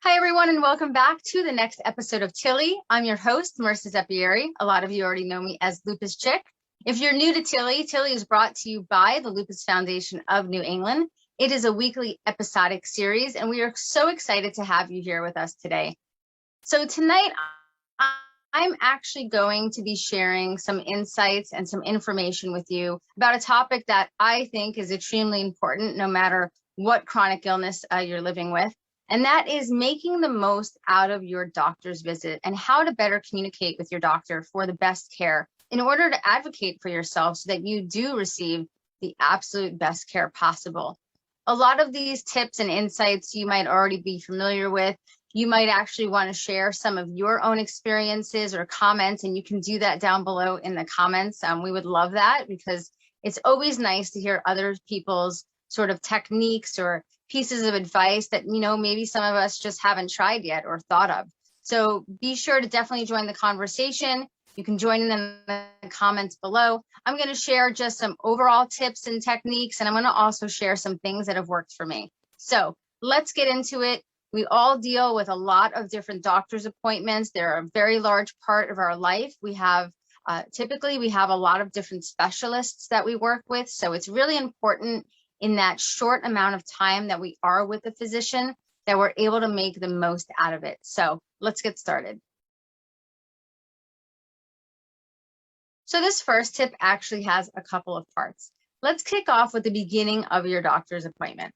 Hi, everyone, and welcome back to the next episode of TILLY. I'm your host, Marissa Zeppieri. A lot of you already know me as Lupus Chick. If you're new to TILLY, TILLY is brought to you by the Lupus Foundation of New England. It is a weekly episodic series, and we are so excited to have you here with us today. So tonight, I'm actually going to be sharing some insights and some information with you about a topic that I think is extremely important no matter what chronic illness you're living with. And that is making the most out of your doctor's visit and how to better communicate with your doctor for the best care in order to advocate for yourself so that you do receive the absolute best care possible. A lot of these tips and insights you might already be familiar with. You might actually want to share some of your own experiences or comments, and you can do that down below in the comments. We would love that because it's always nice to hear other people's sort of techniques or pieces of advice that, maybe some of us just haven't tried yet or thought of. So be sure to definitely join the conversation. You can join in the comments below. I'm going to share just some overall tips and techniques, and I'm going to also share some things that have worked for me. So let's get into it. We all deal with a lot of different doctor's appointments. They're a very large part of our life. We have typically we have a lot of different specialists that we work with. So it's really important in that short amount of time that we are with the physician that we're able to make the most out of it. So let's get started. So this first tip actually has a couple of parts. Let's kick off with the beginning of your doctor's appointment.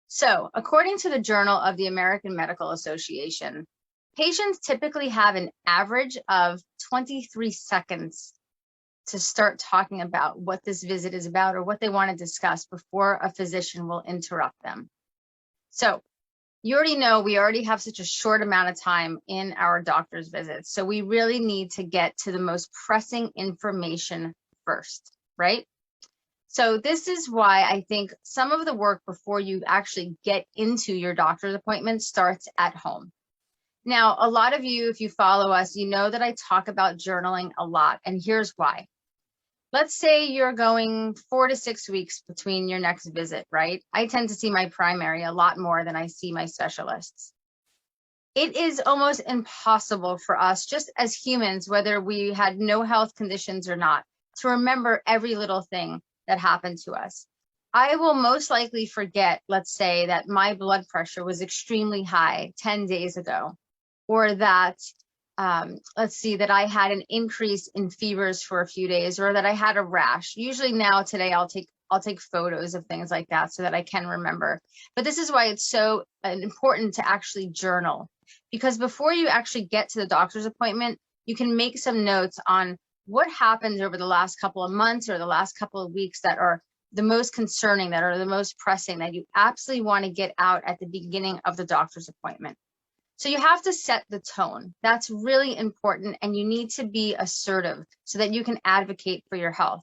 So according to the Journal of the American Medical Association, patients typically have an average of 23 seconds to start talking about what this visit is about or what they want to discuss before a physician will interrupt them. So you already know we already have such a short amount of time in our doctor's visits. So we really need to get to the most pressing information first, right? So this is why I think some of the work before you actually get into your doctor's appointment starts at home. Now, a lot of you, if you follow us, you know that I talk about journaling a lot, and here's why. Let's say you're going 4 to 6 weeks between your next visit, right? I tend to see my primary a lot more than I see my specialists. It is almost impossible for us, just as humans, whether we had no health conditions or not, to remember every little thing that happened to us. I will most likely forget, let's say, that my blood pressure was extremely high 10 days ago, or that let's see, that I had an increase in fevers for a few days, or that I had a rash. Usually now today I'll take photos of things like that so that I can remember. But this is why it's so important to actually journal, because before you actually get to the doctor's appointment, you can make some notes on what happened over the last couple of months or the last couple of weeks that are the most concerning, that are the most pressing, that you absolutely want to get out at the beginning of the doctor's appointment. So you have to set the tone. That's really important, and you need to be assertive so that you can advocate for your health.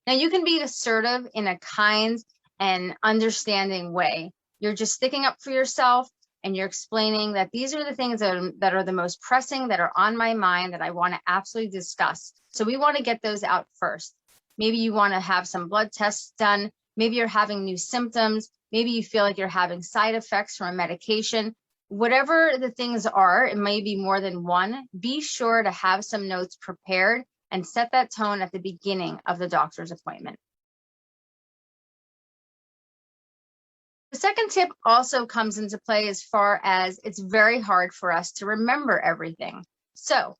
Now, you can be assertive in a kind and understanding way. You're just sticking up for yourself, and you're explaining that these are the things that are the most pressing, that are on my mind, that I want to absolutely discuss. So we want to get those out first. Maybe you want to have some blood tests done. Maybe you're having new symptoms. Maybe you feel like you're having side effects from a medication. Whatever the things are, it may be more than one. Be sure to have some notes prepared and set that tone at the beginning of the doctor's appointment. The second tip also comes into play as far as it's very hard for us to remember everything. So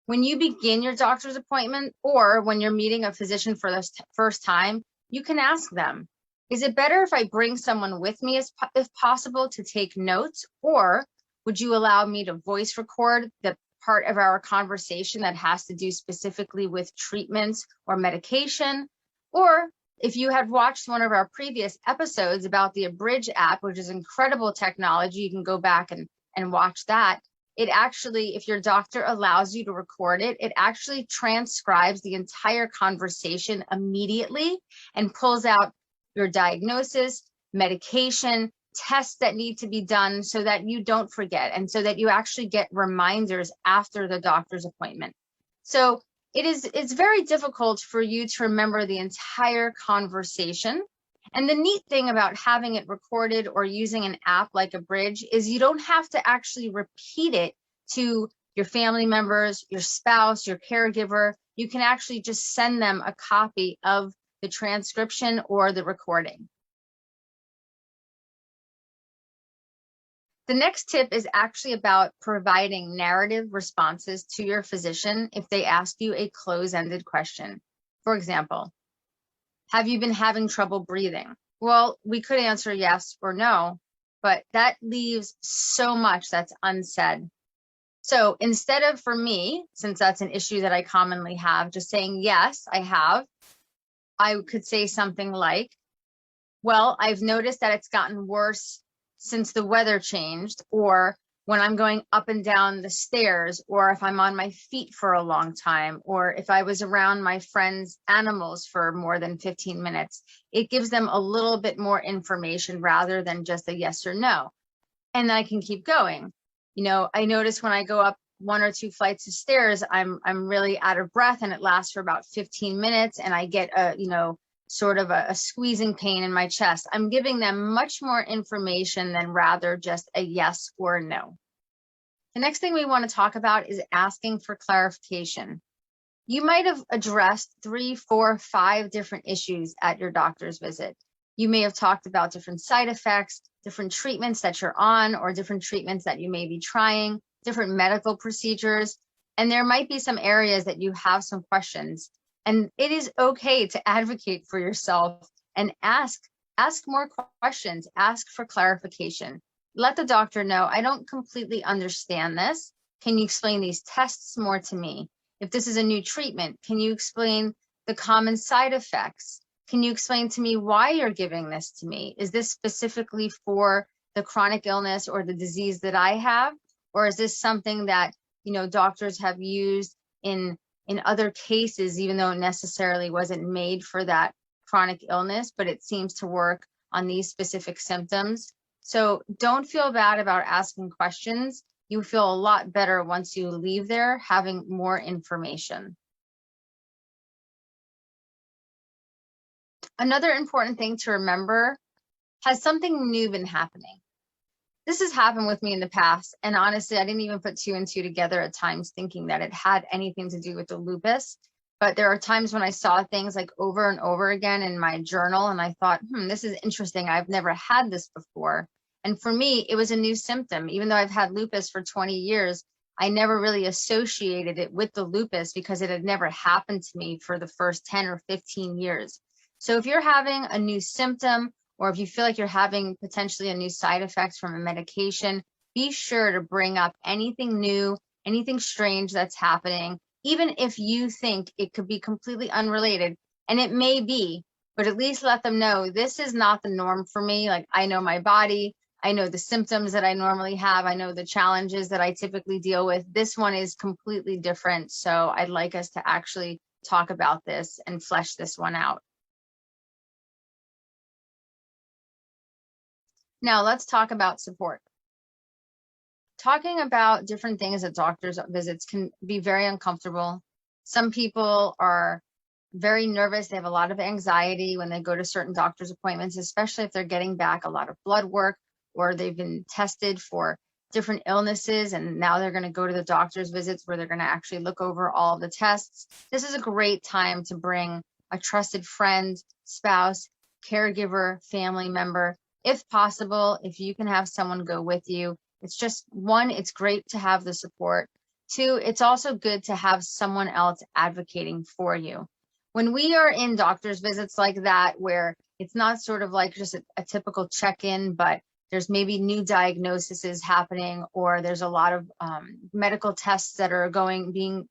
when you begin your doctor's appointment, or when you're meeting a physician for the first time, you can ask them, is it better if I bring someone with me if possible to take notes, or would you allow me to voice record the part of our conversation that has to do specifically with treatments or medication? Or if you had watched one of our previous episodes about the Abridge app, which is incredible technology, you can go back and watch that. It actually, if your doctor allows you to record it, it actually transcribes the entire conversation immediately and pulls out your diagnosis, medication, tests that need to be done so that you don't forget, and so that you actually get reminders after the doctor's appointment. So it's very difficult for you to remember the entire conversation, And the neat thing about having it recorded or using an app like a Bridge is you don't have to actually repeat it to your family members, your spouse, your caregiver. You can actually just send them a copy of the transcription or the recording. The next tip is actually about providing narrative responses to your physician if they ask you a close-ended question. For example, have you been having trouble breathing? Well, we could answer yes or no, but that leaves so much that's unsaid. So instead of, for me, since that's an issue that I commonly have, just saying, yes, I have, I could say something like, well, I've noticed that it's gotten worse since the weather changed, or when I'm going up and down the stairs, or if I'm on my feet for a long time, or if I was around my friends' animals for more than 15 minutes. It gives them a little bit more information rather than just a yes or no. And I can keep going. You know, I notice when I go up 1 or 2 flights of stairs, I'm really out of breath, and it lasts for about 15 minutes, and I get a, you know, sort of a squeezing pain in my chest. I'm giving them much more information than rather just a yes or no. The next thing we want to talk about is asking for clarification. You might have addressed 3, 4, 5 different issues at your doctor's visit. You may have talked about different side effects, different treatments that you're on, or different treatments that you may be trying, different medical procedures, and there might be some areas that you have some questions. And it is okay to advocate for yourself and ask more questions, ask for clarification. Let the doctor know, I don't completely understand this. Can you explain these tests more to me? If this is a new treatment, can you explain the common side effects? Can you explain to me why you're giving this to me? Is this specifically for the chronic illness or the disease that I have? Or is this something that, you know, doctors have used in other cases, even though it necessarily wasn't made for that chronic illness, but it seems to work on these specific symptoms? So don't feel bad about asking questions. You feel a lot better once you leave there having more information. Another important thing to remember, has something new been happening? This has happened with me in the past, and honestly, I didn't even put 2 and 2 together at times thinking that it had anything to do with the lupus. But there are times when I saw things like over and over again in my journal, and I thought, this is interesting. I've never had this before. And for me, it was a new symptom. Even though I've had lupus for 20 years, I never really associated it with the lupus because it had never happened to me for the first 10 or 15 years. So if you're having a new symptom, or if you feel like you're having potentially a new side effect from a medication, be sure to bring up anything new, anything strange that's happening, even if you think it could be completely unrelated, and it may be, but at least let them know this is not the norm for me. Like, I know my body, I know the symptoms that I normally have, I know the challenges that I typically deal with. This one is completely different, so I'd like us to actually talk about this and flesh this one out. Now let's talk about support. Talking about different things at doctor's visits can be very uncomfortable. Some people are very nervous. They have a lot of anxiety when they go to certain doctor's appointments, especially if they're getting back a lot of blood work or they've been tested for different illnesses and now they're going to go to the doctor's visits where they're going to actually look over all of the tests. This is a great time to bring a trusted friend, spouse, caregiver, family member. If possible, if you can have someone go with you, it's just, 1, it's great to have the support. 2, it's also good to have someone else advocating for you. When we are in doctor's visits like that, where it's not sort of like just a typical check-in, but there's maybe new diagnoses happening, or there's a lot of medical tests that are being,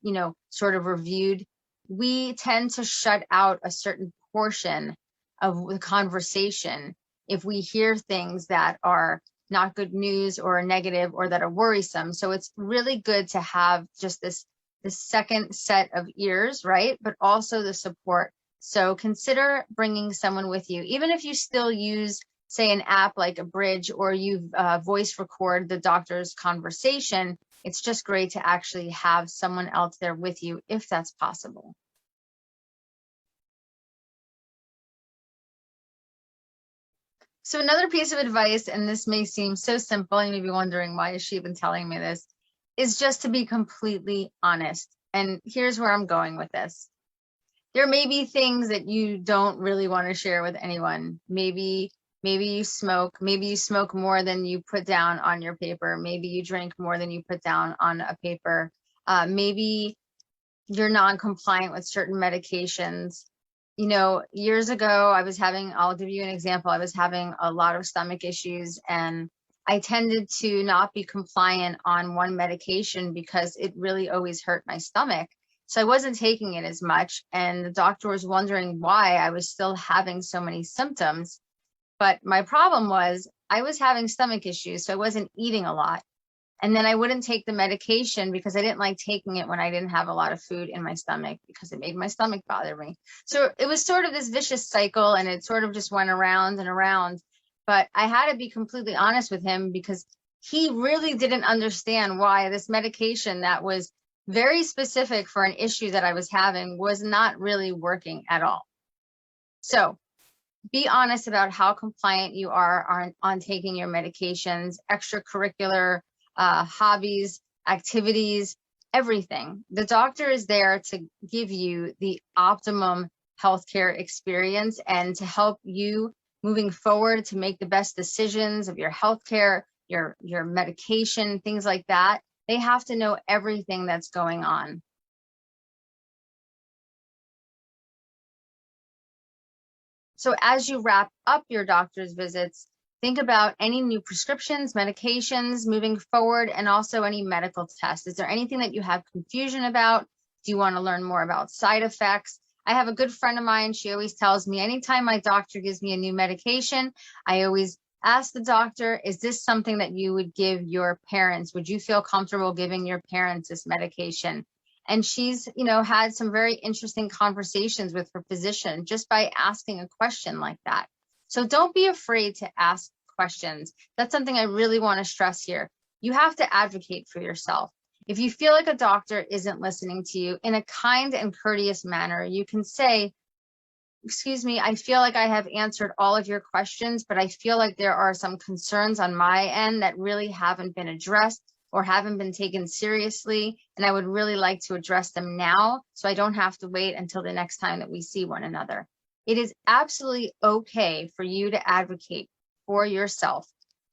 sort of reviewed, we tend to shut out a certain portion of the conversation if we hear things that are not good news or negative or that are worrisome. So it's really good to have just this second set of ears, right? But also the support. So consider bringing someone with you, even if you still use, say, an app like a Bridge, or you voice record the doctor's conversation. It's just great to actually have someone else there with you if that's possible. So another piece of advice, and this may seem so simple, you may be wondering, why is she even telling me this, is just to be completely honest. And here's where I'm going with this. There may be things that you don't really want to share with anyone. Maybe you smoke. Maybe you smoke more than you put down on your paper. Maybe you drink more than you put down on a paper. Maybe you're non-compliant with certain medications. You know, years ago, I'll give you an example. I was having a lot of stomach issues, and I tended to not be compliant on one medication because it really always hurt my stomach. So I wasn't taking it as much, and the doctor was wondering why I was still having so many symptoms. But my problem was I was having stomach issues, so I wasn't eating a lot. And then I wouldn't take the medication because I didn't like taking it when I didn't have a lot of food in my stomach because it made my stomach bother me. So it was sort of this vicious cycle, and it sort of just went around and around. But I had to be completely honest with him because he really didn't understand why this medication that was very specific for an issue that I was having was not really working at all. So be honest about how compliant you are on taking your medications, extracurricular hobbies, activities, everything. The doctor is there to give you the optimum healthcare experience and to help you moving forward to make the best decisions of your healthcare, your medication, things like that. They have to know everything that's going on. So as you wrap up your doctor's visits, think about any new prescriptions, medications moving forward, and also any medical tests. Is there anything that you have confusion about? Do you want to learn more about side effects? I have a good friend of mine. She always tells me anytime my doctor gives me a new medication, I always ask the doctor, is this something that you would give your parents? Would you feel comfortable giving your parents this medication? And she's, had some very interesting conversations with her physician just by asking a question like that. So don't be afraid to ask questions. That's something I really want to stress here. You have to advocate for yourself. If you feel like a doctor isn't listening to you, in a kind and courteous manner, you can say, excuse me, I feel like I have answered all of your questions, but I feel like there are some concerns on my end that really haven't been addressed or haven't been taken seriously, and I would really like to address them now so I don't have to wait until the next time that we see one another. It is absolutely okay for you to advocate for yourself.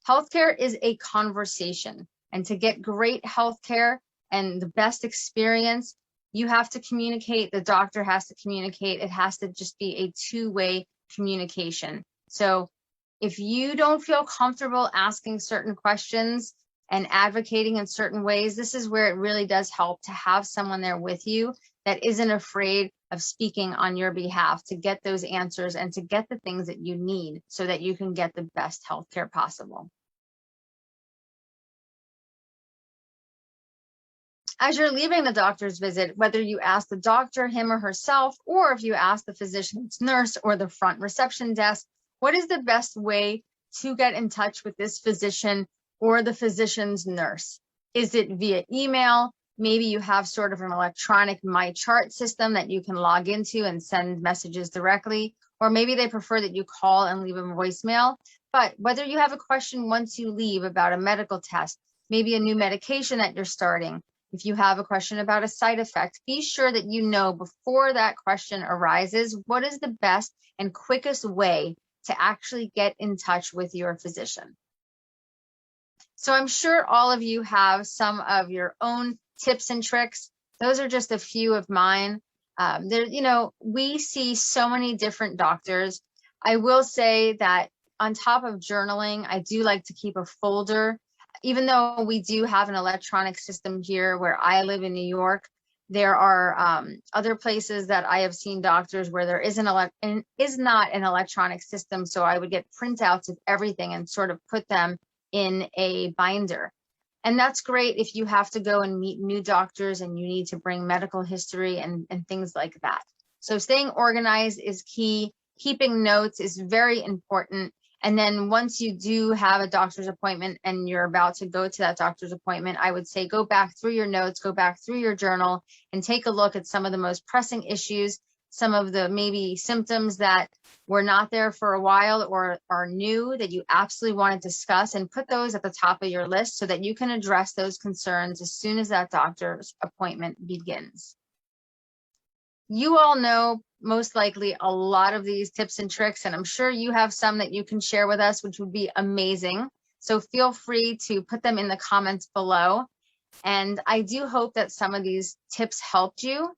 Healthcare is a conversation, and to get great healthcare and the best experience, you have to communicate, the doctor has to communicate, it has to just be a two-way communication. So if you don't feel comfortable asking certain questions and advocating in certain ways, this is where it really does help to have someone there with you that isn't afraid of speaking on your behalf to get those answers and to get the things that you need so that you can get the best healthcare possible. As you're leaving the doctor's visit, whether you ask the doctor, him or herself, or if you ask the physician's nurse or the front reception desk, what is the best way to get in touch with this physician or the physician's nurse? Is it via email? Maybe you have sort of an electronic MyChart system that you can log into and send messages directly, or maybe they prefer that you call and leave a voicemail. But whether you have a question once you leave about a medical test, maybe a new medication that you're starting, if you have a question about a side effect, be sure that you know before that question arises, what is the best and quickest way to actually get in touch with your physician. So I'm sure all of you have some of your own tips and tricks. Those are just a few of mine. We see so many different doctors. I will say that on top of journaling, I do like to keep a folder. Even though we do have an electronic system here where I live in New York, there are other places that I have seen doctors where there is not an electronic system. So I would get printouts of everything and sort of put them in a binder. And that's great if you have to go and meet new doctors and you need to bring medical history and things like that. So staying organized is key. Keeping notes is very important. And then once you do have a doctor's appointment and you're about to go to that doctor's appointment, I would say go back through your notes, go back through your journal and take a look at some of the most pressing issues some of the maybe symptoms that were not there for a while or are new that you absolutely want to discuss, and put those at the top of your list so that you can address those concerns as soon as that doctor's appointment begins. You all know most likely a lot of these tips and tricks, and I'm sure you have some that you can share with us, which would be amazing. So feel free to put them in the comments below. And I do hope that some of these tips helped you.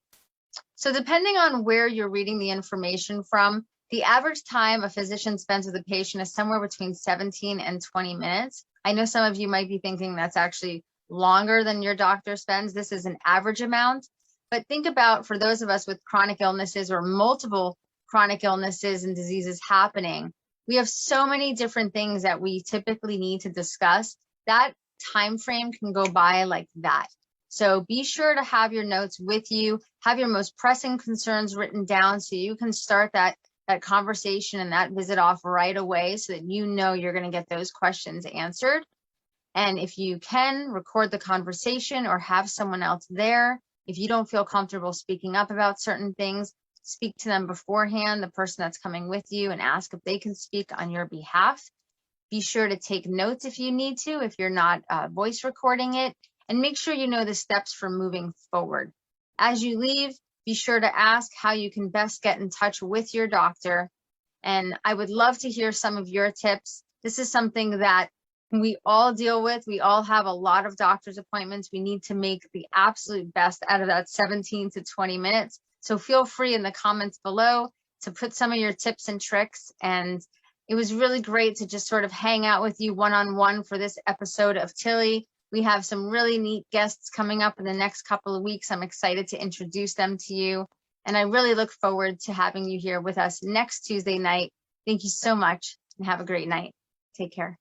So depending on where you're reading the information from, the average time a physician spends with a patient is somewhere between 17 and 20 minutes. I know some of you might be thinking that's actually longer than your doctor spends. This is an average amount. But think about, for those of us with chronic illnesses or multiple chronic illnesses and diseases happening, we have so many different things that we typically need to discuss. That time frame can go by like that. So be sure to have your notes with you, have your most pressing concerns written down so you can start that conversation and that visit off right away so that you know you're going to get those questions answered. And if you can, record the conversation or have someone else there. If you don't feel comfortable speaking up about certain things, speak to them beforehand, the person that's coming with you, and ask if they can speak on your behalf. Be sure to take notes if you need to, if you're not voice recording it, and make sure you know the steps for moving forward. As you leave, be sure to ask how you can best get in touch with your doctor. And I would love to hear some of your tips. This is something that we all deal with. We all have a lot of doctor's appointments. We need to make the absolute best out of that 17 to 20 minutes. So feel free in the comments below to put some of your tips and tricks. And it was really great to just sort of hang out with you one-on-one for this episode of Tilly. We have some really neat guests coming up in the next couple of weeks. I'm excited to introduce them to you. And I really look forward to having you here with us next Tuesday night. Thank you so much and have a great night. Take care.